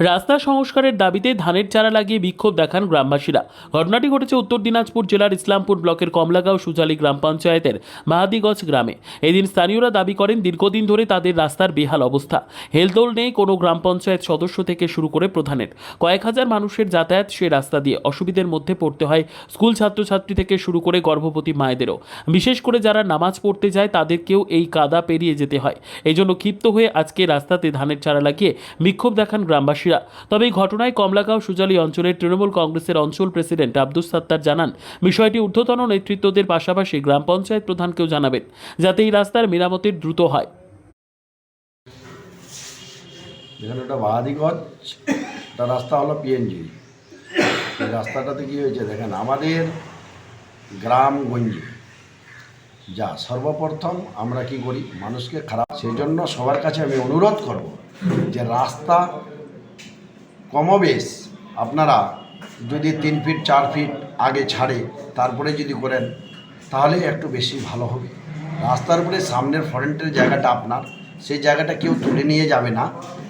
রাস্তা সংস্কারের দাবিতে ধানের চারা লাগিয়ে বিক্ষোভ দেখান গ্রামবাসীরা। ঘটনাটি ঘটেছে উত্তর দিনাজপুর জেলার ইসলামপুর ব্লকের কমলাগাঁও সুজালি গ্রাম পঞ্চায়েতের মাহাদিগঞ্জ গ্রামে। এদিন স্থানীয়রা দাবি করেন দীর্ঘদিন ধরে তাদের রাস্তার বেহাল অবস্থা। হেলদোল নেই কোনো গ্রাম পঞ্চায়েত সদস্য থেকে শুরু করে প্রধানের। কয়েক হাজার মানুষের যাতায়াত সে রাস্তা দিয়ে অসুবিধার মধ্যে পড়তে হয় স্কুল ছাত্রছাত্রী থেকে শুরু করে গর্ভবতী মায়েদেরও। বিশেষ করে যারা নামাজ পড়তে যায় তাদেরকেও এই কাদা পেরিয়ে যেতে হয়। এই জন্য ক্ষিপ্ত হয়ে আজকে রাস্তাতে ধানের চারা লাগিয়ে বিক্ষোভ দেখান গ্রামবাসী। তবে এই ঘটনায় কমলাগাঁও সুজালি অঞ্চলের তৃণমূল কংগ্রেসের অঞ্চল প্রেসিডেন্ট আব্দুস সাত্তার জানান, বিষয়টি ঊর্ধ্বতন নেতৃত্বদের পাশাপাশি গ্রাম পঞ্চায়েত প্রধানকেও জানাবেন, যাতে এই রাস্তার মেরামতের দ্রুত হয়। যেখানে ওটা মাহাদিগঞ্জ, একটা রাস্তা হলো পিএনজি। এই রাস্তাটাতে কী হয়েছে দেখেন, আমাদের গ্রামগঞ্জে যা সর্বপ্রথম আমরা কি করি, মানুষকে খারাপ, সেই জন্য সবার কাছে আমি অনুরোধ করব যে রাস্তা কমবেশ আপনারা যদি 3 ফিট 4 ফিট আগে ছাড়ে তারপরে যদি করেন তাহলে একটু বেশি ভালো হবে। রাস্তার উপরে সামনের ফ্রন্টের জায়গাটা আপনার, সেই জায়গাটা কেউ তুলে নিয়ে যাবে না।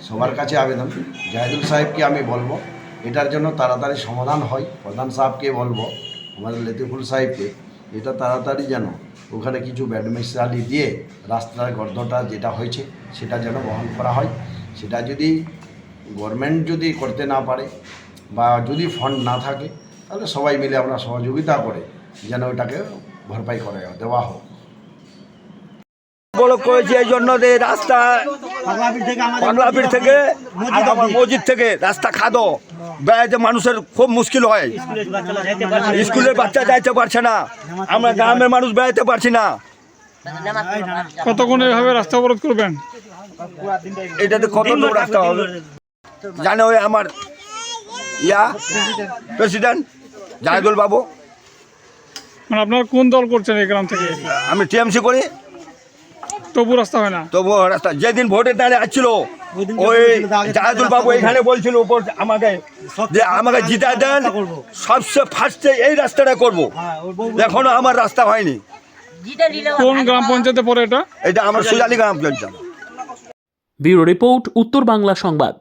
সবার কাছে আবেদন, জাহিদুল সাহেবকে আমি বলবো এটার জন্য তাড়াতাড়ি সমাধান হয়। প্রধান সাহেবকে বলবো, আমাদের লতিফুল সাহেবকে, এটা তাড়াতাড়ি যেন ওখানে কিছু ব্যাডমিশালি দিয়ে রাস্তার গর্দটা যেটা হয়েছে সেটা যেন বহন করা হয়। সেটা যদি গভর্নমেন্ট যদি করতে না পারে বা যদি ফান্ড না থাকে তাহলে সবাই মিলে আমরা সহযোগিতা করে যেন ওটাকে ভরপাই করে দেওয়া হোক। বড় করেছে এই জন্য যে রাস্তা পাগলাপীর থেকে আমার মসজিদ থেকে রাস্তা খাদো বেড়াইতে মানুষের খুব মুশকিল হয়। স্কুলের বাচ্চা যাইতে পারছে না, আমরা গ্রামের মানুষ বেড়াইতে পারছি না। কতক্ষণ এভাবে রাস্তা অবরোধ করবেন? এটাতে কত দূর রাস্তা হবে জানে ওই আমার প্রেসিডেন্ট জাহিদুল বাবু। মানে আপনারা কোন দল করছেন এই গ্রাম থেকে? আমি টিএমসি করি, তবু রাস্তা হয় না। তবু রাস্তা যেদিন ভোটের দাঁড়িয়ে আসছিল ওই জাহিদুল বাবু এখানে বলছিল উপর আমাকে যে আমাকে জিতা দেন, সবচেয়ে ফার্স্টে এই রাস্তাটা করব। এখনো আমার রাস্তা হয়নি। কোন গ্রাম পঞ্চায়েতে পড়ে এটা? এটা আমার সুজালি গ্রাম পঞ্চায়েত। ব্যুরো রিপোর্ট, উত্তর বাংলা সংবাদ।